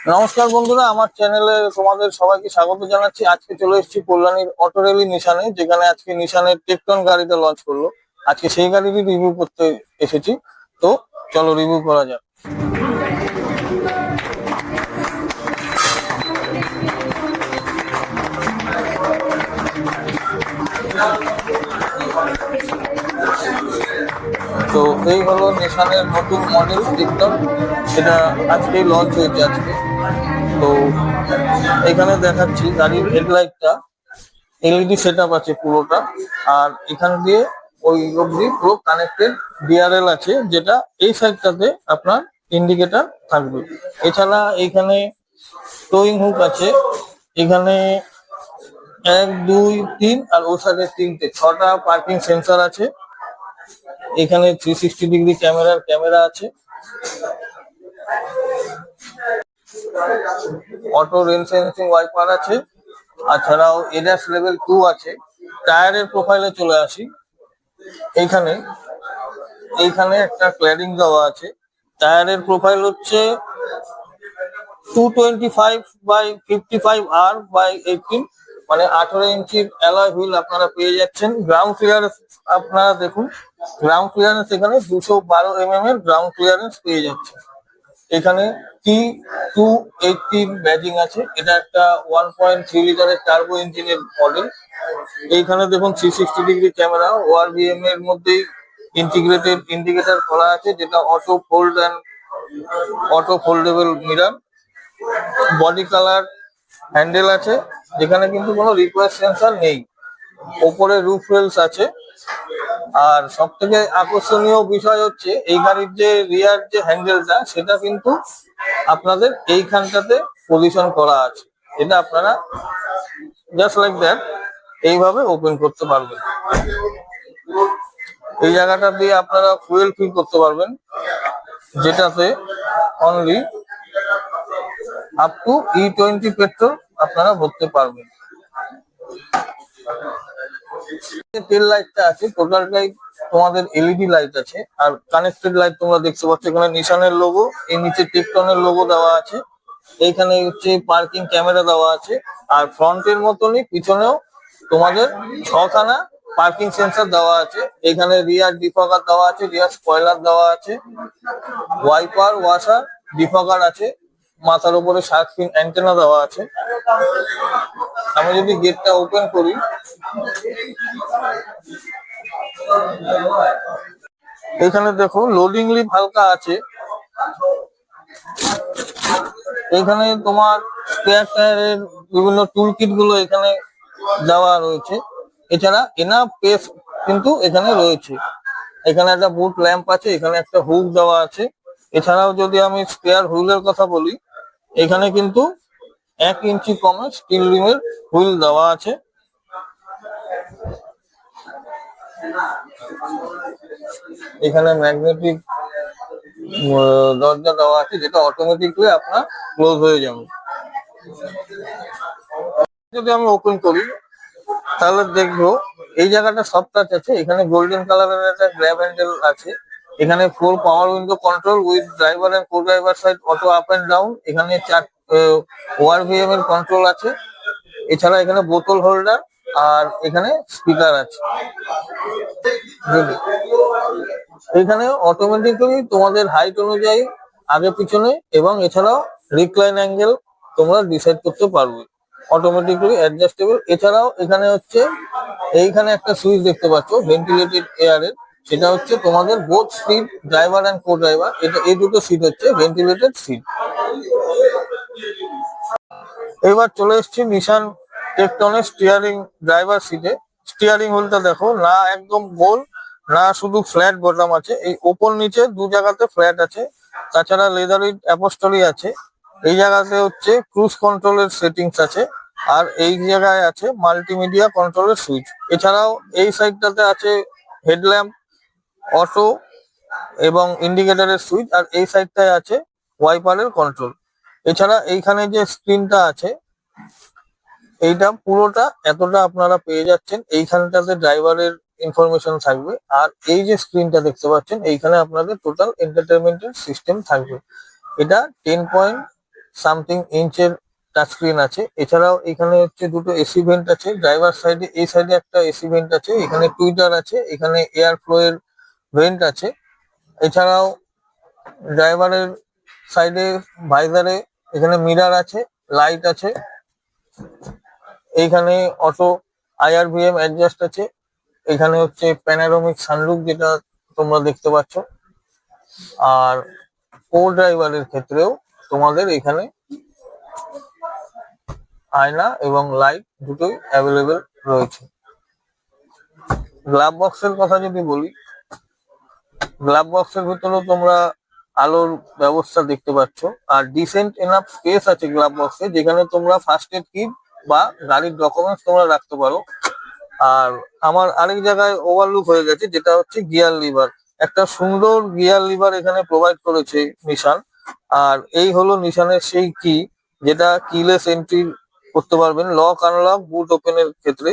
নমস্কার বন্ধুরা, আমার চ্যানেলে তোমাদের সবাইকে স্বাগত জানাচ্ছি। আজকে চলে এসেছি কল্যাণীর অটো র্যালি নিশানে, যেখানে আজকে নিশানের টেকটন গাড়িটা লঞ্চ করলো। আজকে সেই গাড়িরই রিভিউ করতে এসেছি। তো চলো রিভিউ করা যাক। তো এই হলো নিশানের নতুন মডেল টেকটন, সেটা আজকেই লঞ্চ হয়েছে আজকে। তো এখানে দেখাচ্ছি গাড়ির হেডলাইটটা এলইডি সেট আপ আছে পুরোটা, আর এখান দিয়ে ওই অব্দি পুরো কানেক্টেড ডিআরএল আছে, যেটা এই সাইডটাতে আপনার ইন্ডিকেটর থাকবে। এছাড়া এখানে টোয়িং হুক আছে, এখানে 1 2 3 আর ও সাইডে 6টা পার্কিং সেন্সর আছে। এখানে 360 ডিগ্রি ক্যামেরা আছে। অটো রেন সেন্সিং ওয়াইপার আছে, তাছাড়াও এডাস লেভেল 2 আছে। টায়ারের প্রোফাইলে চলে আসি। এইখানে এইখানে একটা ক্ল্যাডিং দেওয়া আছে। টায়ারের প্রোফাইল হচ্ছে 225/55 R/18, মানে 18 ইঞ্চির অ্যালয় হুইল আপনারা পেয়ে যাচ্ছেন। গ্রাউন্ড ক্লিয়ারেন্স আপনারা দেখুন, গ্রাউন্ড ক্লিয়ারেন্স এখানে 212 এর গ্রাউন্ড ক্লিয়ারেন্স পেয়ে যাচ্ছেন। এখানে T280 ব্যাজিং আছে। এটা একটা 1.3 লিটারের টার্বো ইঞ্জিনের মডেল। এইখানে দেখুন 360 ডিগ্রি ক্যামেরা, ওআরভিএম এর মধ্যেই ইন্টিগ্রেটেড ইন্ডিকেটর করা আছে, যেটা auto foldable mirror. Body colour handle আছে, যেখানে কিন্তু কোনো রিকোয়েস্ট সেন্সর নেই। ওপরে রুফ রেলস আছে। আর সব থেকে আকর্ষণীয় বিষয় হচ্ছে এই গাড়ির যে রিয়ার যে হ্যান্ডেলটা, সেটা কিন্তু আপনাদের এইখানটাতে পজিশন করা আছে। এটা আপনারা জাস্ট লাইক দ্যাট এইভাবে ওপেন করতে পারবেন। এই জায়গাটা দিয়ে আপনারা ফুয়েল ফিল করতে পারবেন, যেটাতে only up to E20 petrol আপনারা ভরতে পারবেন। টেল লাইটটা আছে, টোটালটাই তোমাদের এলইডি লাইট আছে। আর কানেক্টেড লাইট তোমরা দেখতে পাচ্ছ, এখানে নিশানের লোগো, এর নিচে টেকটনের লোগো দেওয়া আছে। এইখানে হচ্ছে পার্কিং ক্যামেরা দেওয়া আছে। আর ফ্রন্টের মতনই পিছনেও তোমাদের 6খানা পার্কিং সেন্সর দেওয়া আছে। এখানে রিয়ার ডিফগার দেওয়া আছে, রিয়ার স্পয়লার দেওয়া আছে, ওয়াইপার ওয়াশার ডিফগার আছে, মাথার উপরে শার্ক ফিন অ্যান্টেনা দেওয়া আছে। আমি যদি গেটটা ওপেন করি, এখানে দেখো লোডিং লিভ হালকা আছে। এখানে তোমার স্পেয়ার টায়ারের বিভিন্ন টুল কিট গুলো এখানে দেওয়া রয়েছে। এছাড়া এনাফ স্পেস কিন্তু এখানে রয়েছে। এখানে একটা বুট ল্যাম্প আছে, এখানে একটা হুক দেওয়া আছে। এছাড়াও যদি আমি স্পেয়ার হুইলের কথা বলি, এখানে কিন্তু 1 ইঞ্চি কমে স্টিল রিমের হুইল দেওয়া আছে। এখানে ম্যাগনেটিক দরজা দেওয়া আছে, যেটা অটোমেটিকলি আপনার ক্লোজ হয়ে যাবে। যদি আমি ওপেন করি, তাহলে দেখবো এই জায়গাটা সফট টাচ আছে। এখানে গোল্ডেন কালারের একটা গ্র্যাব হ্যান্ডেল আছে। এখানে 4 power window control with driver and co driver side auto up and down. এখানে 4 ওআরভিএম এর কন্ট্রোল আছে। এছাড়া এখানে বোতল হোল্ডার আর এখানে স্পিকার আছে। এখানে অটোমেটিক্যালি তোমাদের হাইট অনুযায়ী আগে পিছনে এবং এছাড়াও রিক্লাইন অ্যাঙ্গেল তোমরা ডিসাইড করতে পারবে, অটোমেটিক্যালি অ্যাডজাস্টেবল। এছাড়াও এখানে হচ্ছে এইখানে একটা সুইচ দেখতে পাচ্ছ ভেন্টিলেটেড এয়ারের, সেটা হচ্ছে তোমাদের both seat driver and co driver, এটা এই দুটো সিট হচ্ছে ভেন্টিলেটেড সিট। এবার চলে এসেছি নিশান টেকটনের স্টিয়ারিং ড্রাইভার সিটে। স্টিয়ারিং হুইলটা দেখো না, একদম গোল না, শুধু ফ্ল্যাট বটম আছে। এই ওপর নিচে 2 জায়গাতে ফ্ল্যাট আছে। তাছাড়া লেদারি অ্যাপোস্টলি আছে। এই জায়গাতে হচ্ছে ক্রুজ কন্ট্রোলের সেটিংস আছে। আর এই জায়গায় আছে মাল্টিমিডিয়া কন্ট্রোলের সুইচ। এছাড়াও এই সাইডটাতে আছে হেডল্যাম্প, অটো এবং ইন্ডিকেটরের সুইচ। আর এই সাইডটায় আছে ওয়াইপারের কন্ট্রোল। এছাড়া এইখানে যে স্ক্রিনটা আছে, এইটা পুরোটা এতটা আপনারা পেয়ে যাচ্ছেন। এইখানটাতে ড্রাইভারের ইনফরমেশন থাকবে। আর এই যে স্ক্রিনটা দেখতে পাচ্ছেন, এইখানে আপনাদের টোটাল এন্টারটেনমেন্টের সিস্টেম থাকবে। এটা সামথিং ইঞ্চের টাচ স্ক্রিন আছে। এছাড়াও এখানে হচ্ছে দুটো এসি ভেন্ট আছে ড্রাইভার সাইডে, এই সাইডে একটা এসি ভেন্ট আছে, এখানে টুইটার আছে, এখানে এয়ার ফ্লো এর ভেন্ট আছে। এছাড়াও ড্রাইভারের সাইডে ভাইজারে এখানে মিরার আছে, লাইট আছে, এইখানে অটো আইআরভিএম অ্যাডজাস্ট আছে, এখানে হচ্ছে প্যানারোমিক সানরুফ যেটা তোমরা দেখতে পাচ্ছ। আর কো ড্রাইভারের ক্ষেত্রেও তোমাদের এখানে আয়না এবং লাইট দুটোই অ্যাভেলেবেল রয়েছে। গ্লাভ বক্সের কথা যদি বলি, গ্লাভ বক্সের ভিতরেও তোমরা আলোর ব্যবস্থা দেখতে পাচ্ছ, আর ডিসেন্ট এনাফ স্পেস আছে গ্লাভ বক্সে, যেখানে তোমরা ফার্স্ট এড কিট বা গাড়ির ডকুমেন্টস তোমরা রাখতে পারো। আর আমার আরেক জায়গায় ওভারলুক হয়ে গেছে, যেটা হচ্ছে গিয়ার লিভার। একটা সুন্দর গিয়ার লিভার এখানে প্রোভাইড করেছে নিশান। আর এই হলো নিশানের সেই কি, যেটা কিলেস এন্ট্রি করতে পারবেন, লক আনলক বুট ওপেনের ক্ষেত্রে।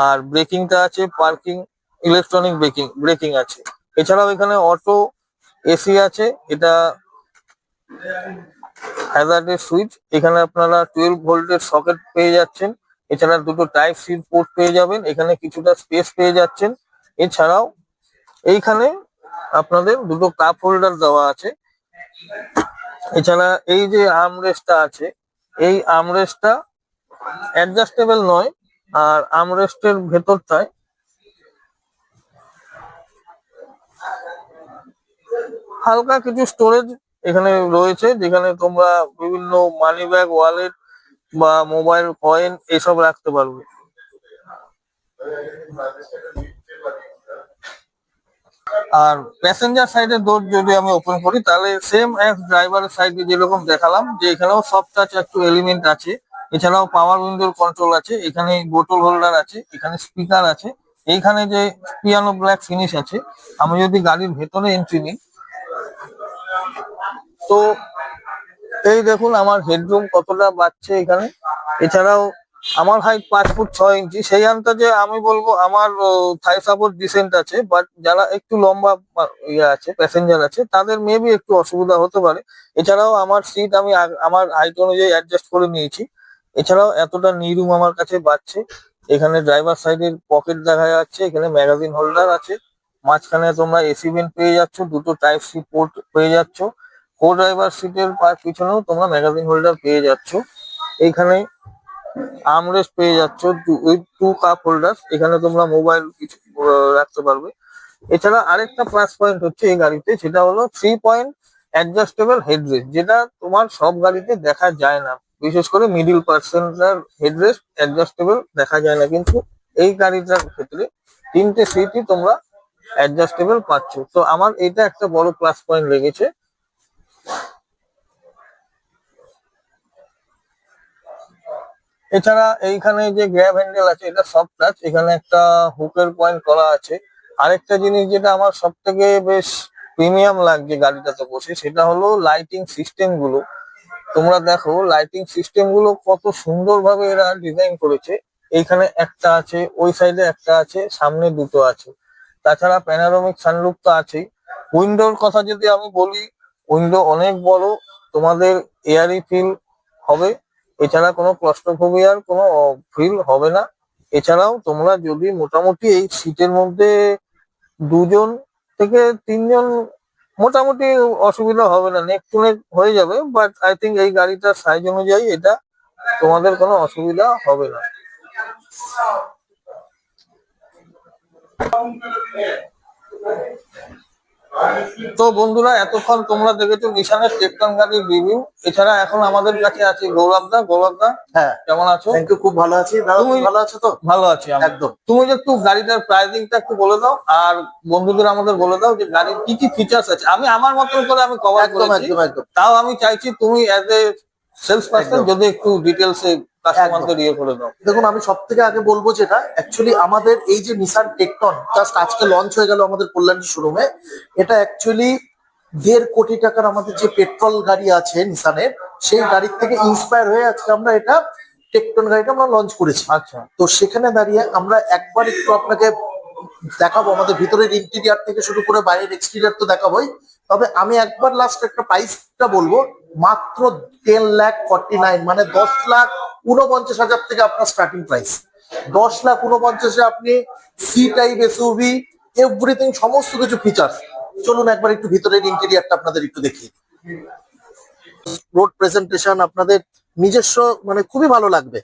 আর ব্রেকিংটা আছে পার্কিং ইলেকট্রনিক ব্রেকিং আছে। এছাড়াও এখানে অটো এসি আছে, এটা হ্যাজার্ডের সুইচ। এখানে আপনারা 12 ভোল্টের সকেট পেয়ে যাচ্ছেন। এছাড়া দুটো টাইপ সি পোর্ট পেয়ে যাবেন, এখানে কিছুটা স্পেস পেয়ে যাচ্ছেন। এছাড়াও এইখানে আপনাদের দুটো কাপ হোল্ডার দেওয়া আছে। এছাড়া এই যে আর্মরেস্টটা আছে, এই আর্মরেস্টটা অ্যাডজাস্টেবল নয়, আর আর্মরেস্টের ভেতরটায় হালকা কিছু স্টোরেজ এখানে রয়েছে, যেখানে তোমরা বিভিন্ন মানি ব্যাগ, ওয়ালেট বা মোবাইল কয়েন এসব রাখতে পারবে। আর প্যাসেঞ্জার সাইডের ডোর যদি আমি ওপেন করি, তাহলে সেম অ্যাজ ড্রাইভারের সাইডে যেরকম দেখালাম, যে এখানেও সফট টাচ একটু এলিমেন্ট আছে। এছাড়াও পাওয়ার উইন্ডোর কন্ট্রোল আছে, এখানে বোতল হোল্ডার আছে, এখানে স্পিকার আছে, এইখানে যে পিয়ানো ব্ল্যাক ফিনিশ আছে। আমি যদি গাড়ির ভেতরে এন্ট্রি নিই, তো এই দেখুন আমার হেডরুম কতটা বাড়ছে এখানে। এছাড়াও আমার হাইট 5 ফুট 6 ইঞ্চি, সেই আন্দাজে আমি বলবো আমার থাই সাপোর্ট ডিসেন্ট আছে। বাট যারা একটু লম্বা ইয়ে আছে, প্যাসেঞ্জার আছে, তাদের মেবি একটু অসুবিধা হতে পারে। এছাড়াও আমার সিট আমি আমার হাইট অনুযায়ী অ্যাডজাস্ট করে নিয়েছি। এছাড়াও এতটা নিরুম আমার কাছে বাড়ছে। এখানে ড্রাইভার সাইডের পকেট দেখা যাচ্ছে, এখানে ম্যাগাজিন হোল্ডার আছে, মাঝখানে তোমরা এসি ভেন্ট পেয়ে যাচ্ছ, দুটো টাইপ সি পোর্ট পেয়ে যাচ্ছ। কো ড্রাইভার সিটের পিছনেও তোমরা ম্যাগাজিন হোল্ডার পেয়ে যাচ্ছ। এইখানে আর্মরেস্ট পেয়ে যাচ্ছ উইথ 2 কাপ হোল্ডার, এখানে তোমরা মোবাইল কিছু রাখতে পারবে। এছাড়া আরেকটা প্লাস পয়েন্ট হচ্ছে এই গাড়িতে, সেটা হলো 3 পয়েন্ট অ্যাডজাস্টেবল হেডরেস্ট, যেটা তোমার সব গাড়িতে দেখা যায় না। বিশেষ করে মিডিল পার্সেন্টার হেডরেস্ট অ্যাডজাস্টেবল দেখা যায় না, কিন্তু এই গাড়িটার ক্ষেত্রে 3টে সিটই তোমরা অ্যাডজাস্টেবল পাচ্ছ। তো আমার এটা একটা বড় প্লাস পয়েন্ট লেগেছে। এছাড়া এইখানে যে গ্র্যাব হ্যান্ডেল আছে, এটা সফট টাচ, এখানে একটা হুকের পয়েন্ট করা আছে। আরেকটা জিনিস যেটা আমার সব থেকে বেশ প্রিমিয়াম লাগছে গাড়িটাতে বসে, সেটা হলো লাইটিং সিস্টেম গুলো। তোমরা দেখো লাইটিং সিস্টেম গুলো কত সুন্দরভাবে এরা ডিজাইন করেছে। এইখানে একটা আছে, ওই সাইডে একটা আছে, সামনে দুটো আছে। তাছাড়া প্যানোরামিক সানরুফ তো আছেই। উইন্ডোর কথা যদি আমি বলি, উইন্ডো অনেক বড়, তোমাদের এয়ারি ফিল হবে। এছাড়া কোনো ক্লস্ট্রোফোবিয়ার কোনো ফিল হবে না। এছাড়াও তোমরা যদি মোটামুটি এই সিটের মধ্যে 2 থেকে 3 জন, মোটামুটি অসুবিধা হবে না, নেক টু নেক হয়ে যাবে। বাট আই থিঙ্ক এই গাড়িটার সাইজ অনুযায়ী এটা তোমাদের কোনো অসুবিধা হবে না। তো বন্ধুরা, এতক্ষণ তোমরা দেখেছো নিশানের টেকটন গাড়ির রিভিউ। এছাড়া এখন আমাদের কাছে আছে গৌরবদা। গৌরবদা, হ্যাঁ, কেমন আছো? থ্যাংক ইউ, খুব ভালো আছি। দাদা, তুমি তুমি ভালো আছো তো? ভালো আছি আমি। একদম। তুমি যে একটু গাড়িটার প্রাইসিংটা একটু বলে দাও, আর বন্ধুদের আমাদের বলে দাও যে গাড়ির কি কি ফিচার্স আছে। আমি আমার মতন করে আমি কভার একদম করেছি, একদম একদম তাও আমি চাইছি তুমি অ্যাজ এ সেলস পার্সন একদম যদি একটু ডিটেলসে কাস্টমারদের ইয়ে করে দাও। দেখুন, আমি সব থেকে আগে বলবো যেটা অ্যাকচুয়ালি আমাদের এই যে নিসান টেকটন জাস্ট আজকে লঞ্চ হয়ে গেল আমাদের কল্যাণী শোরুমে। এটা অ্যাকচুয়ালি 1.5 কোটি টাকার আমাদের যে পেট্রোল গাড়ি আছে নিসানের, সেই গাড়ির থেকে ইন্সপায়ার হয়ে আজকে আমরা এটা টেকটন গাড়িটা আমরা লঞ্চ করেছি। আচ্ছা, তো সেখানে দাঁড়িয়ে আমরা একবার একটু আপনাকে দেখাবো আমাদের ভিতরের ইন্টেরিয়ার থেকে শুরু করে বাইরের এক্সটেরিয়ার তো দেখাবোই, তবে আমি একবার লাস্ট একটা প্রাইসটা বলবো, মাত্র 10,49,000, মানে 10,49,000 থেকে আপনার স্টার্টিং প্রাইস। 10,49,000-এ আপনি সি টাইপ এসইউভি এভরিথিং সমস্ত কিছু ফিচার্স। চলুন একবার একটু ভিতরের ইন্টেরিয়ারটা আপনাদের একটু দেখি। রোড প্রেজেন্টেশন আপনাদের নিজস্ব, মানে খুবই ভালো লাগবে।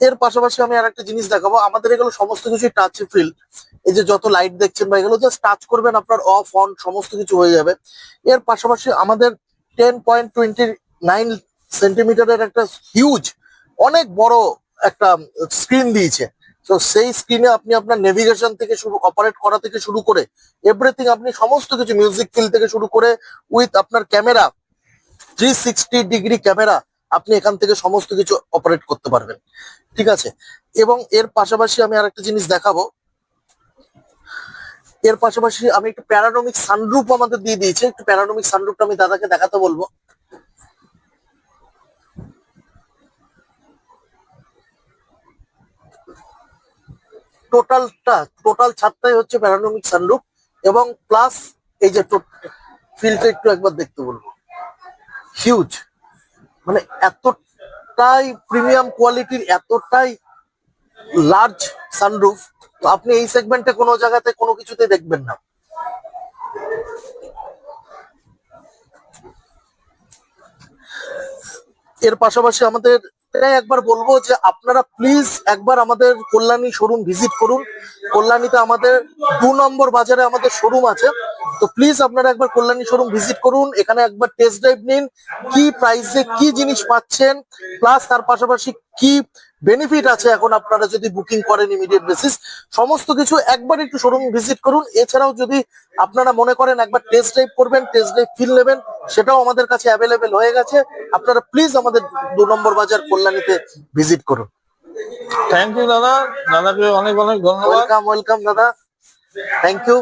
এর পাশাপাশি আমি আর একটা জিনিস দেখাবো, আমাদের এগুলো সমস্ত কিছু টাচ ফিল। এই যে যত লাইট দেখছেন বা এগুলো জাস্ট টাচ করবেন, আপনার অফ অন সমস্ত কিছু হয়ে যাবে। এর পাশাপাশি আমাদের 10.29 সেন্টিমিটারের একটা হিউজ, অনেক বড় একটা স্ক্রিন দিয়েছে। তো সেই স্ক্রিনে আপনি আপনার নেভিগেশন থেকে শুরু, অপারেট করা থেকে শুরু করে এভরিথিং, আপনি সমস্ত কিছু মিউজিক ফিল থেকে শুরু করে উইথ আপনার ক্যামেরা 360 ডিগ্রি ক্যামেরা, আপনি এখান থেকে সমস্ত কিছু অপারেট করতে পারবেন। ঠিক আছে, এবং এর পাশাপাশি আমি আরেকটা জিনিস দেখাবো। এর পাশাপাশি আমি একটু প্যারানোমিক সানরুফ আমাদের দিয়ে দিয়েছি। একটু প্যারানোমিক সানরুফটা আমি দাদাকে দেখাতে বলবো। টোটাল ছাদটাই হচ্ছে প্যারানোমিক সানরুফ, এবং প্লাস এই যে ফিলটা একটু একবার দেখতে বলবো, হিউজ, মানে এতটাই প্রিমিয়াম কোয়ালিটির, এতটাই লার্জ সানরুফ, তো আপনি এই সেগমেন্টে কোনো জায়গাতে কোনো কিছুতে দেখবেন না। এর পাশাপাশি আমাদের এটাই একবার বলবো যে আপনারা প্লিজ একবার আমাদের কল্যাণী শোরুম ভিজিট করুন। কল্যাণীতে আমাদের 2 নম্বর বাজারে আমাদের শোরুম আছে। তো প্লিজ আপনারা একবার কল্যাণী শোরুম ভিজিট করুন, এখানে একবার টেস্ট ড্রাইভ নিন, কি প্রাইসে কি জিনিস পাচ্ছেন, প্লাস তার পাশাপাশি কি বেনিফিট আছে এখন আপনারা যদি বুকিং করেন ইমিডিয়েট বেসিস, সমস্ত কিছু একবার একটু শোরুম ভিজিট করুন। এছাড়াও যদি আপনারা মনে করেন একবার টেস্ট ড্রাইভ করবেন, টেস্ট ড্রাইভ ফিল নেবেন, সেটাও আমাদের কাছে অ্যাভেলেবেল হয়ে গেছে। আপনারা প্লিজ আমাদের 2 নম্বর বাজার কল্যাণীতে ভিজিট করুন। থ্যাংক ইউ দাদা, দাদাকে অনেক অনেক ধন্যবাদ। ওয়েলকাম ওয়েলকাম দাদা, থ্যাংক ইউ।